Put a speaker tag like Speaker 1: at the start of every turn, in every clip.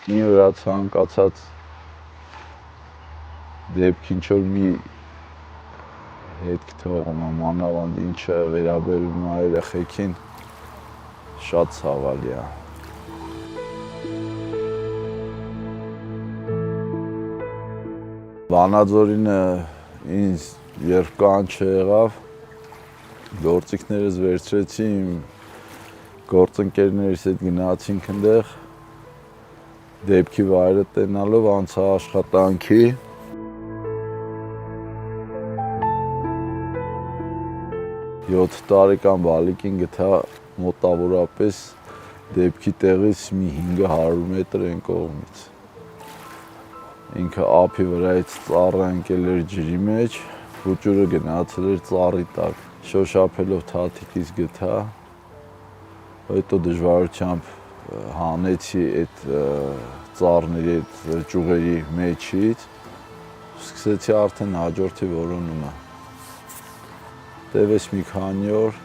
Speaker 1: մի վրա ցանկացած դեպքին ինչ որ մի հետք թողում եմ, մանավանդ ինչը վերաբերում է երեխեքին, շատ ցավալի է։ Վանաձորինը ինձ երբ կանչը եղավ, գործիքներս վերցրեցի, իմ գործընկերներիս հետ գնացինք այնտեղ, դեպքի վայրը տենալով անցա աշխատանքի։ 7 տարեկան բալիկին գտա մոտավորապես դեպքի տեղից մի 500 մետր այն կողմից։ Ինքը ափի վրայից ծառը ընկել էր ջրի մեջ, փուճուրը գնացել էր ծառի տակ։ Շոշափելով թաթիկից գտա, հետո դժվարությամբ հանեցի այդ ծառների այդ ճյուղերի մեջից, սկսեցի արդեն հաջորդի որոնումը։ Տևեց մի քանի օր,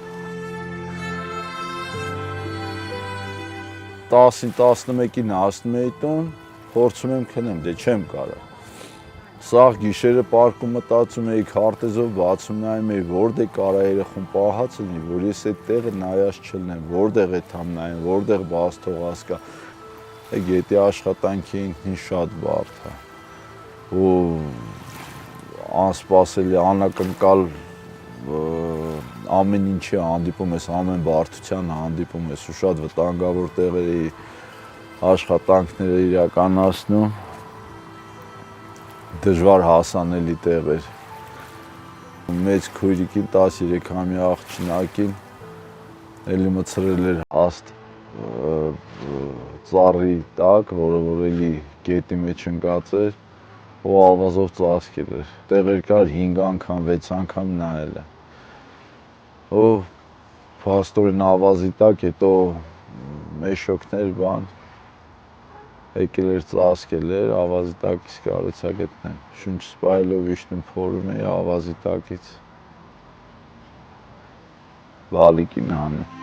Speaker 1: 10-ին 11-ին հասնում էի տուն, փորձում եմ քնեմ, դե չեմ կարող։ Սաղ գիշերը պարկում մտածում էի, քարտեզով բացում նայում էի, որտեղ կարա երեխուն պահած լինի, որ ես այդ տեղը նայած չլինեմ, որտեղ է թամ նայեմ, որտեղ բաց թողած կա։ Գետի աշխատանքի ինքնին շատ բարդ է։ Ու անսպասելի, անակնկալ ամեն ինչի հանդիպում ես, ամեն բարդության հանդիպում ես, ու շատ վտանգավոր տեղերի աշխատանքները իրականացնում, դժվար հասանելի տեղեր։ Մեծ քույրիկին 13-ամյա աղջնակին էլի մցրել էր հաստ ծառի տակ, որը էլի գետի մեջ ընկած էր, ու ավազով ծածկել էր։ Տեղեր կար 5 անգամ, 6 անգամ նայել է։ Ու փաստորեն ավազի տակ, հետո մեշոքներ բան եկել էր ծածկել էր, ավազի տակից կարողացա գտնել։ Շունչ սպայելով իջնում փորում էի ավազի տակից բալիկին հանում։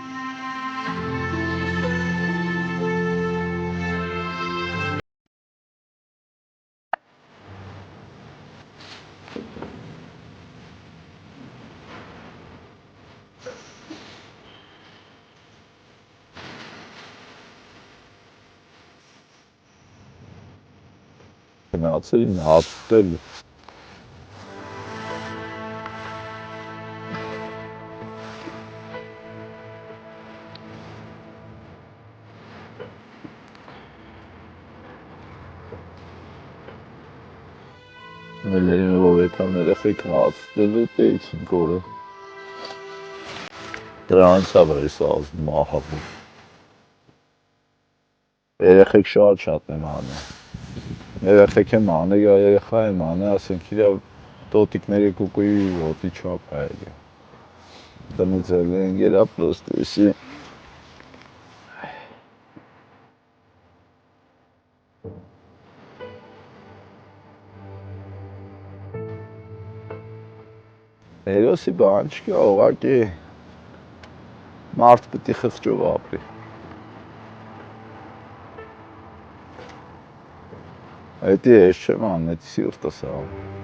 Speaker 1: Գնացել ինձ հաց ուտել։ Ով էտան երեխեք հաց ուտել ուտեիցին կորը։ Դրանից է վեր ես ազդում ահաբում։ Երեխեք շատ եմ հանում։ Երեխեք եմ հանել, երեխա եմ հանել, ասենք իրա տոտիկների կուկուի ոտի չափ է էլի։ Տնից էլ են գերա պրոստեսի։ Հերոսի բան չկա, ուղղակի մարդ պետք է խղճով ապրի։ Էդի ես չեմ անում, էդի սիրտս է անում։